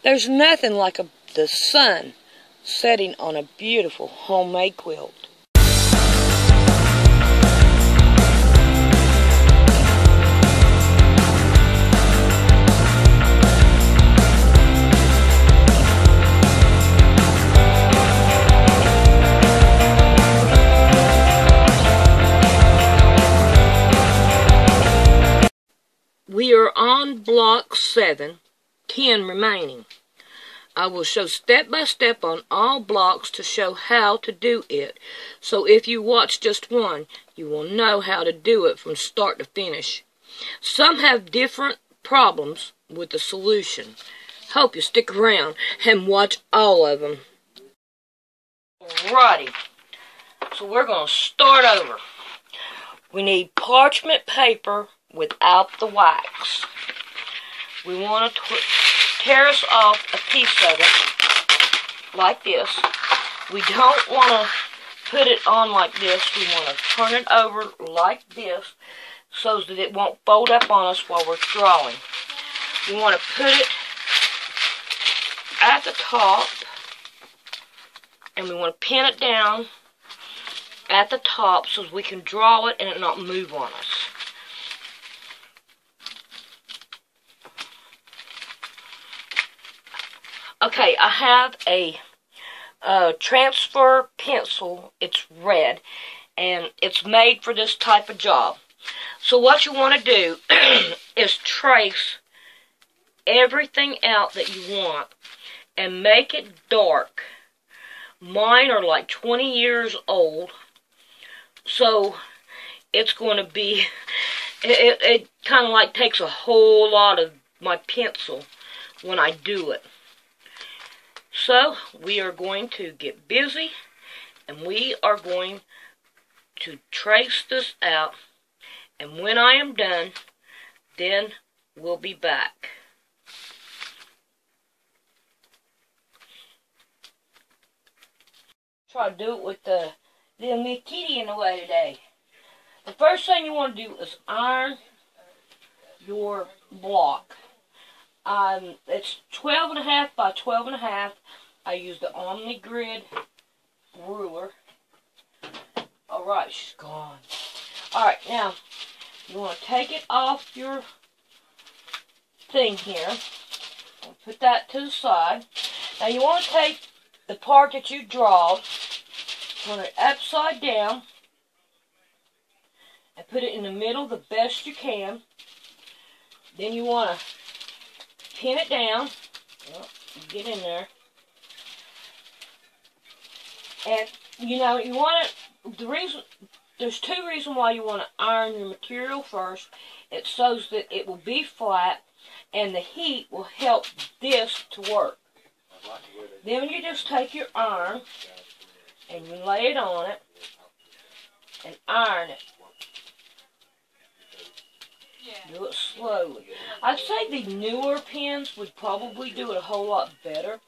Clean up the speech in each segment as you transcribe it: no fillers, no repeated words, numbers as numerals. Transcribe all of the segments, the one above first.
There's nothing like the sun setting on a beautiful homemade quilt. We are on block 7, 10 remaining. I will show step by step on all blocks to show how to do it. So if you watch just one, you will know how to do it from start to finish. Some have different problems with the solution. Hope you stick around and watch all of them. Alrighty, so we're going to start over. We need parchment paper without the wax. We want to tear off a piece of it like this. We don't want to put it on like this. We want to turn it over like this so that it won't fold up on us while we're drawing. We want to put it at the top, and we want to pin it down at the top so we can draw it and it not move on us. Okay, I have a transfer pencil. It's red, and it's made for this type of job. So what you want to do is trace everything out that you want and make it dark. Mine are like 20 years old, so it's going to be, it kind of like takes a whole lot of my pencil when I do it. So, we are going to get busy, and we are going to trace this out, and when I am done, then we'll be back. Try to do it with the little Miss Kitty in the way today. The first thing you want to do is iron your block. It's 12.5 by 12.5. I use the Omni Grid ruler. Alright, she's gone. Alright, now, you want to take it off your thing here. Put that to the side. Now you want to take the part that you draw, turn it upside down, and put it in the middle the best you can. Then you want to pin it down. Oh, get in there. And, you know, you want it, there's two reasons why you want to iron your material first. It so that it will be flat, and the heat will help this to work. Then you just take your iron, and you lay it on it, and iron it. Do it slowly. I'd say the newer pens would probably do it a whole lot better.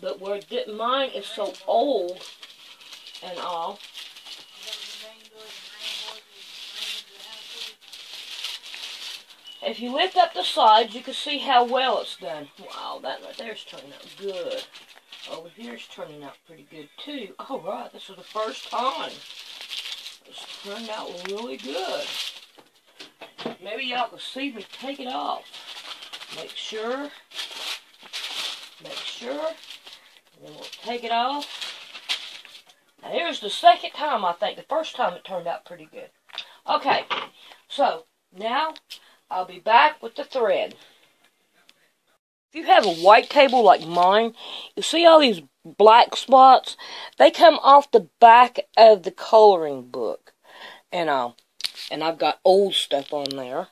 But where mine is so old and all. If you lift up the sides, you can see how well it's done. Wow, that right there's turning out good. Over here's turning out pretty good too. Alright, this is the first time. It's turned out really good. Maybe y'all can see me take it off. Make sure. And then we'll take it off. Now here's the second time, I think. The first time it turned out pretty good. Okay, so now I'll be back with the thread. If you have a white table like mine, you see all these black spots? They come off the back of the coloring book. And I've got old stuff on there.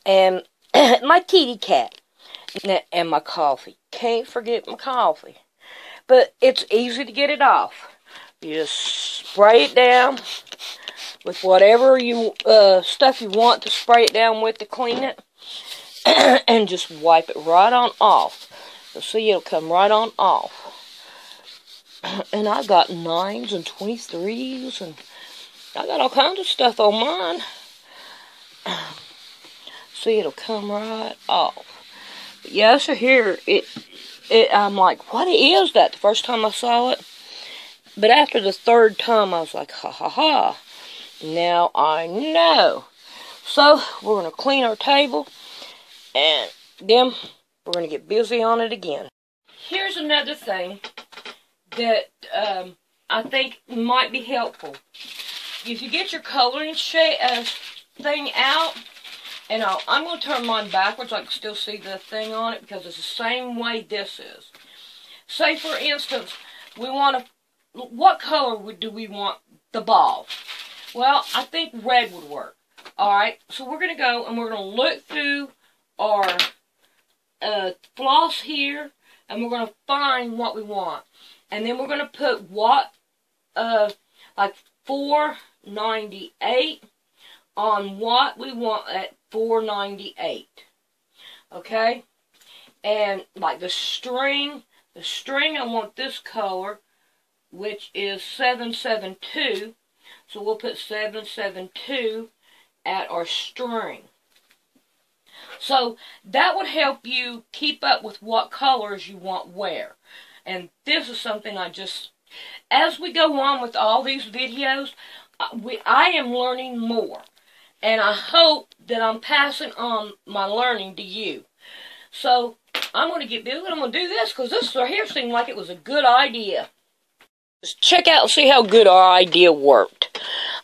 And my kitty cat. And my coffee. Can't forget my coffee. But it's easy to get it off. You just spray it down with whatever stuff you want to spray it down with to clean it. And just wipe it right on off. You'll see it'll come right on off. And I got 9s and 23s, and I got all kinds of stuff on mine. See, it'll come right off. Yeah, so here, I'm like, what is that? The first time I saw it. But after the third time, I was like, ha ha ha. Now I know. So, we're going to clean our table, and then we're going to get busy on it again. Here's another thing that I think might be helpful. If you get your coloring thing out, and I'm going to turn mine backwards so I can still see the thing on it, because it's the same way this is. Say, for instance, we want to, what color do we want the ball? Well, I think red would work. Alright, so we're going to go and we're going to look through our floss here, and we're going to find what we want. And then we're going to put what, like 498 on what we want at 498. Okay? And like the string I want this color, which is 772. So we'll put 772 at our string. So that would help you keep up with what colors you want where. And this is something as we go on with all these videos, I am learning more. And I hope that I'm passing on my learning to you. So I'm going to get busy. I'm going to do this because this right here seemed like it was a good idea. Just check out and see how good our idea worked.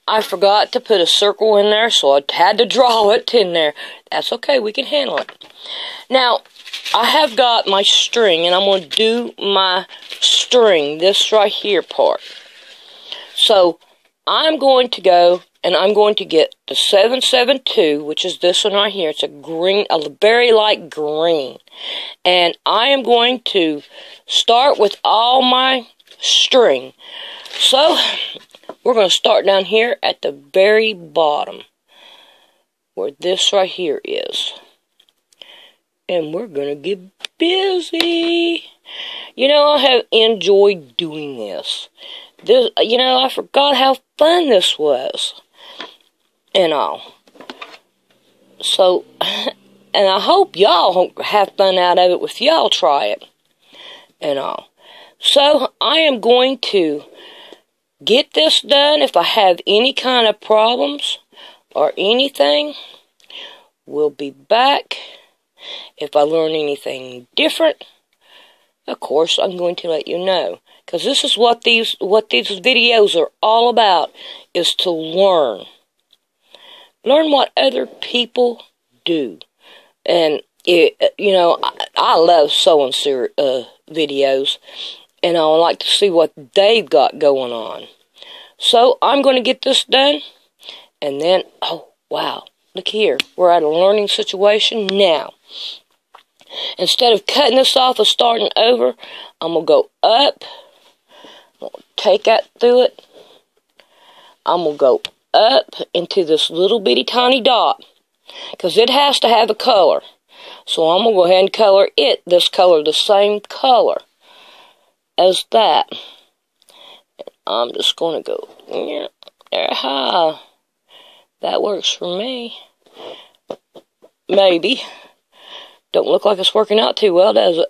I forgot to put a circle in there, so I had to draw it in there. That's okay, we can handle it. Now, I have got my string, and I'm going to do my string, this right here part. So, I'm going to go, and I'm going to get the 772, which is this one right here. It's a very light green. And I am going to start with all my string. So, we're going to start down here at the very bottom, where this right here is. And we're going to get busy. You know, I have enjoyed doing this. You know, I forgot how fun this was. And all. So, and I hope y'all have fun out of it if y'all try it. And all. So, I am going to get this done. If I have any kind of problems or anything, we'll be back. If I learn anything different, of course, I'm going to let you know. Because this is what these videos are all about, is to learn. Learn what other people do. And, you know, I love sewing videos. And I would like to see what they've got going on. So, I'm going to get this done. And then, oh, wow. Look here. We're at a learning situation now. Instead of cutting this off and starting over, I'm going to go up. I'm going to take that through it. I'm going to go up into this little bitty tiny dot. Because it has to have a color. So, I'm going to go ahead and color it this color, the same color as that. I'm just going to go, yeah, there, that works for me. Maybe. Don't look like it's working out too well, does it?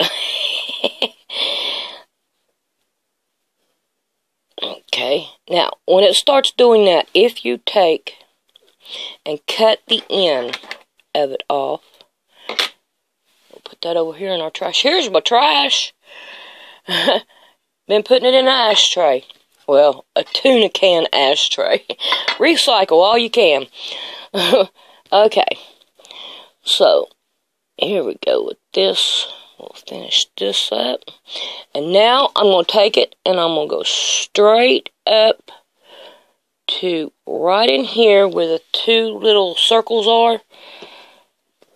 Okay, now, when it starts doing that, if you take and cut the end of it off, we'll put that over here in our trash. Here's my trash. Been putting it in an ashtray. Well, a tuna can ashtray. Recycle all you can. Okay. So, here we go with this. We'll finish this up. And now, I'm going to take it and I'm going to go straight up to right in here where the two little circles are.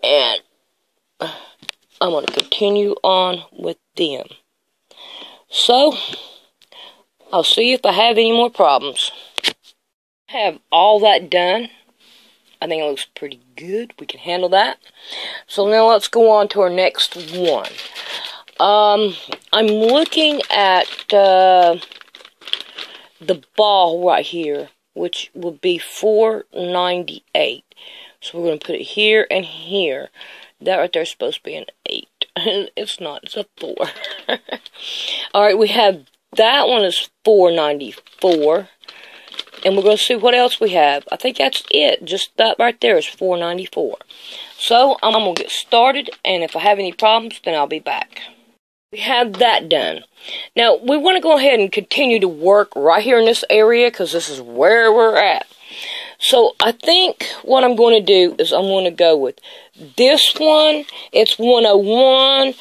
And I'm going to continue on with them. So, I'll see if I have any more problems. I have all that done. I think it looks pretty good. We can handle that. So now let's go on to our next one. I'm looking at the ball right here, which would be 498. So we're going to put it here and here. That right there is supposed to be an 8. It's not. It's a 4. All right, we have that one is $4.94. And we're going to see what else we have. I think that's it. Just that right there is $4.94. So, I'm going to get started, and if I have any problems, then I'll be back. We have that done. Now, we want to go ahead and continue to work right here in this area, because this is where we're at. So, I think what I'm going to do is I'm going to go with this one. It's 101,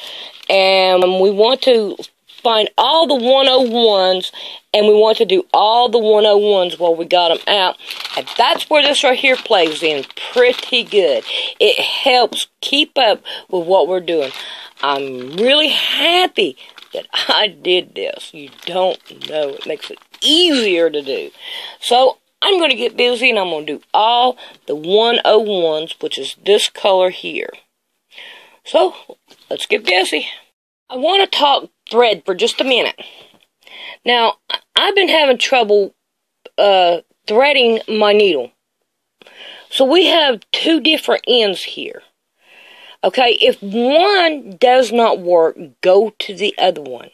and we want to find all the 101s, and we want to do all the 101s while we got them out. And that's where this right here plays in pretty good. It helps keep up with what we're doing. I'm really happy that I did this. You don't know. It makes it easier to do. So, I'm going to get busy, and I'm going to do all the 101s, which is this color here. So, let's get busy. I want to talk thread for just a minute. Now, I've been having trouble threading my needle. So we have 2 different ends here. Okay, if one does not work, go to the other one.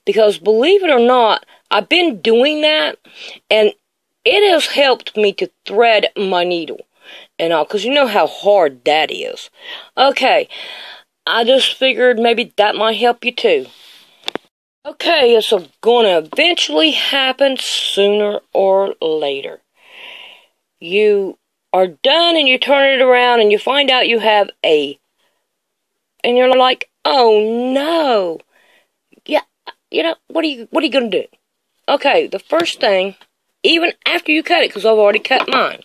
Because believe it or not, I've been doing that, and it has helped me to thread my needle and all, because you know how hard that is. Okay, I just figured maybe that might help you too. Okay, it's going to eventually happen sooner or later. You are done and you turn it around and you find out you have and you're like, oh no. Yeah, you know, what are you going to do? Okay, the first thing, even after you cut it, because I've already cut mine.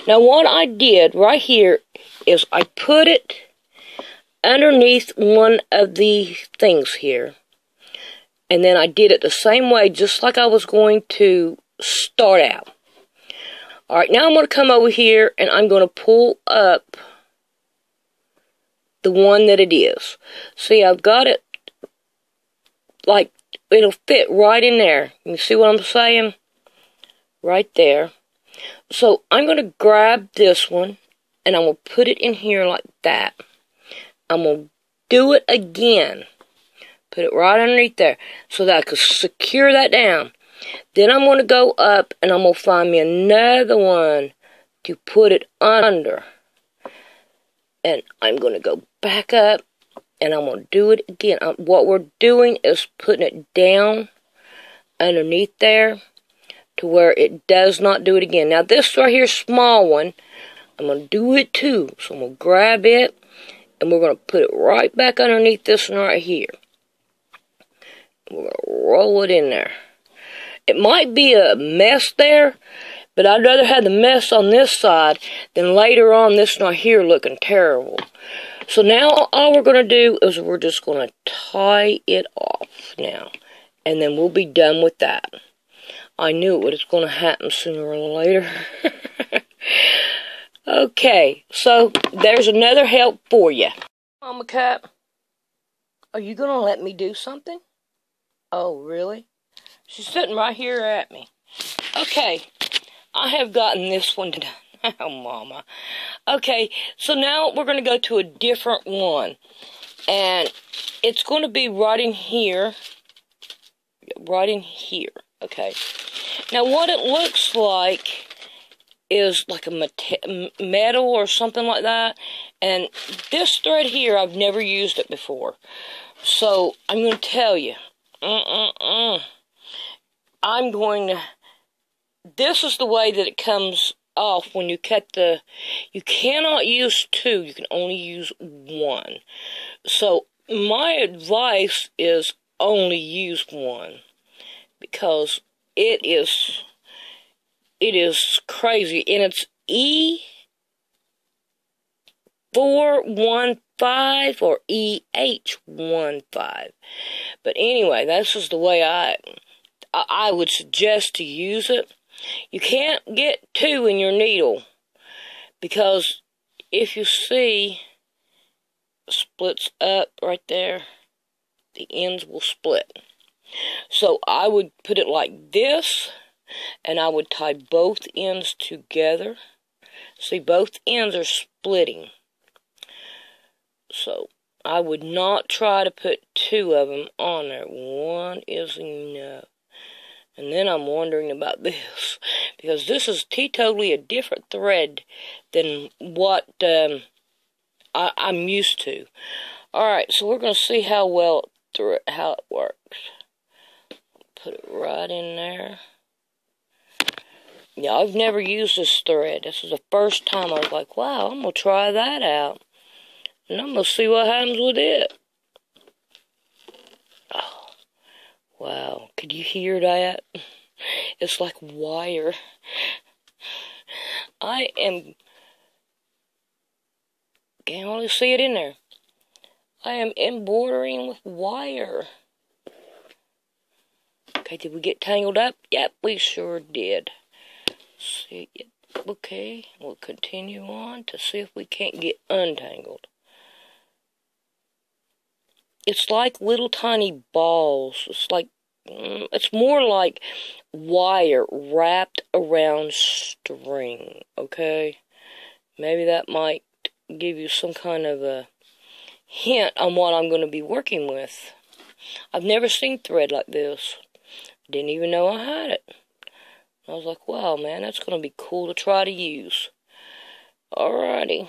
Now what I did right here is I put it underneath one of the things here. And then I did it the same way, just like I was going to start out. Alright, now I'm going to come over here and I'm going to pull up the one that it is. See, I've got it, like, it'll fit right in there. You see what I'm saying? Right there. So, I'm going to grab this one and I'm going to put it in here like that. I'm going to do it again. Put it right underneath there so that I can secure that down. Then I'm going to go up and I'm going to find me another one to put it under. And I'm going to go back up and I'm going to do it again. What we're doing is putting it down underneath there to where it does not do it again. Now this right here, small one, I'm going to do it too. So I'm going to grab it and we're going to put it right back underneath this one right here. We're going to roll it in there. It might be a mess there, but I'd rather have the mess on this side than later on this one here looking terrible. So now all we're going to do is we're just going to tie it off now. And then we'll be done with that. I knew it was going to happen sooner or later. Okay, so there's another help for you. Mama Cat, are you going to let me do something? Oh, really? She's sitting right here at me. Okay, I have gotten this one done. Oh, Mama. Okay, so now we're going to go to a different one. And it's going to be right in here. Right in here. Okay. Now, what it looks like is like a metal or something like that. And this thread here, I've never used it before. So, I'm going to tell you. I'm going to, this is the way that it comes off when you cut you cannot use 2, you can only use 1. So, my advice is only use 1, because it is crazy, and it's E415 or EH15. But anyway, this is the way I would suggest to use it. You can't get 2 in your needle, because if you see, splits up right there, the ends will split. So I would put it like this, and I would tie both ends together. See, both ends are splitting. So I would not try to put 2 of them on there. 1 is enough. And then I'm wondering about this, because this is totally a different thread than what I'm used to. Alright, so we're going to see how well how it works. Put it right in there. Yeah, I've never used this thread. This is the first time I was like, wow, I'm going to try that out. And I'm going to see what happens with it. Oh, wow. Could you hear that? It's like wire. Can't hardly see it in there. I am embroidering with wire. Okay, did we get tangled up? Yep, we sure did. See, okay, we'll continue on to see if we can't get untangled. It's like little tiny balls. It's more like wire wrapped around string, okay? Maybe that might give you some kind of a hint on what I'm going to be working with. I've never seen thread like this. Didn't even know I had it. I was like, wow, man, that's going to be cool to try to use. Alrighty.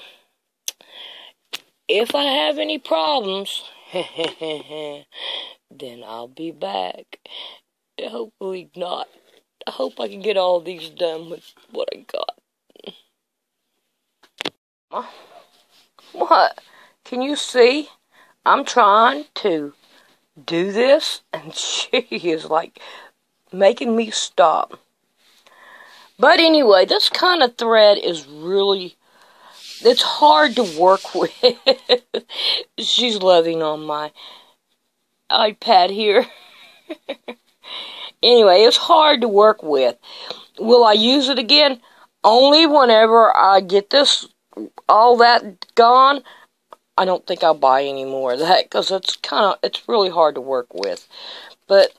If I have any problems, then I'll be back. Hopefully not. I hope I can get all these done with what I got. What? Can you see? I'm trying to do this, and she is like making me stop. But anyway, this kind of thread is really, it's hard to work with. She's loving on my iPad here. Anyway, it's hard to work with. Will I use it again? Only whenever I get this, all that gone. I don't think I'll buy any more of that, because it's really hard to work with. But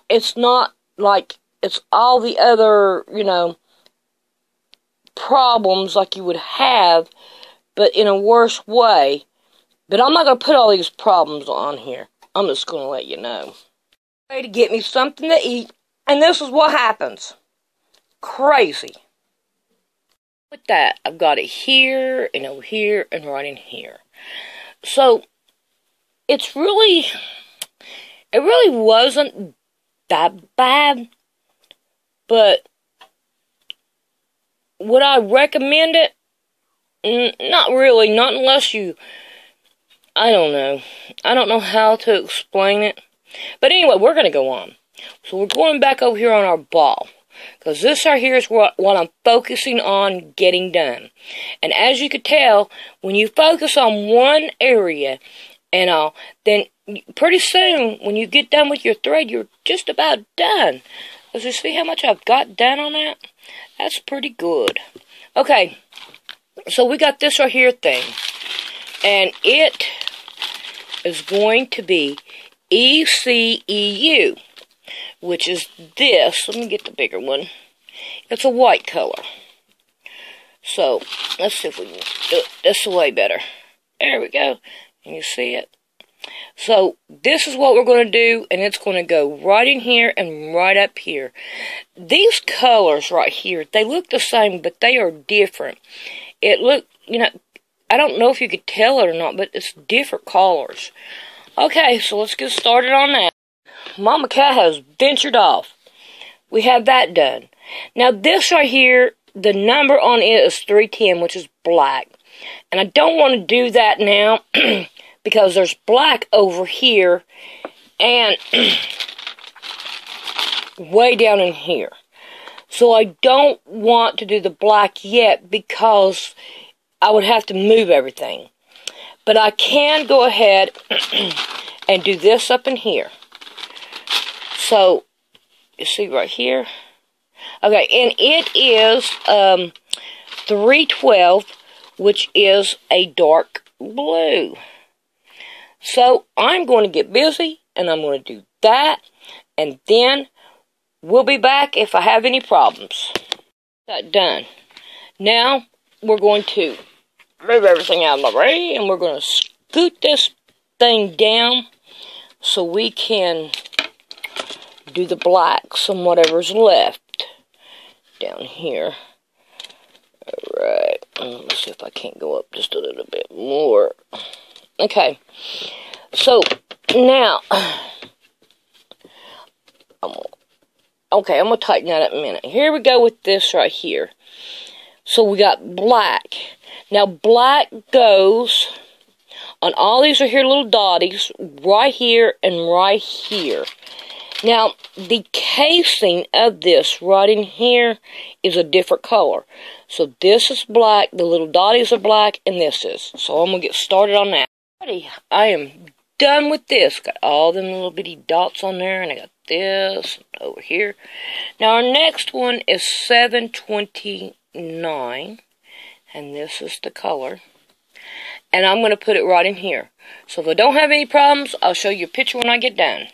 it's not like it's all the other, problems like you would have, but in a worse way. But I'm not going to put all these problems on here. I'm just going to let you know. To get me something to eat, and this is what happens. Crazy. With that, I've got it here, and over here, and right in here. So, it really wasn't that bad, but would I recommend it? Not really, not unless you, I don't know. I don't know how to explain it. But anyway, we're going to go on. So we're going back over here on our ball, because this right here is what I'm focusing on getting done. And as you could tell, when you focus on one area and all, then pretty soon, when you get done with your thread, you're just about done. As you see how much I've got done on that? That's pretty good. Okay, so we got this right here thing. And it is going to be ECEU, which is this. Let me get the bigger one. It's a white color. So, let's see if we can do it this way better. There we go. Can you see it? So, this is what we're going to do, and it's going to go right in here and right up here. These colors right here, they look the same, but they are different. It look, I don't know if you could tell it or not, but it's different colors. Okay, so let's get started on that. Mama Cat has ventured off. We have that done. Now, this right here, the number on it is 310, which is black. And I don't want to do that now, because there's black over here and way down in here. So I don't want to do the black yet, because I would have to move everything. But I can go ahead and do this up in here. So, you see right here? Okay, and it is 312, which is a dark blue. So, I'm going to get busy, and I'm going to do that, and then we'll be back if I have any problems. That done. Now, we're going to move everything out of my way, and we're going to scoot this thing down so we can do the blacks and whatever's left down here. Alright, let me see if I can't go up just a little bit more. Okay, so now, I'm going to tighten that up in a minute. Here we go with this right here. So we got black. Now black goes on all these are here little dotties right here and right here. Now the casing of this right in here is a different color. So this is black, the little dotties are black, and this is. So I'm going to get started on that. I am done with this. Got all them little bitty dots on there, and I got this over here. Now our next one is 729, and this is the color. And I'm going to put it right in here. So if I don't have any problems, I'll show you a picture when I get done.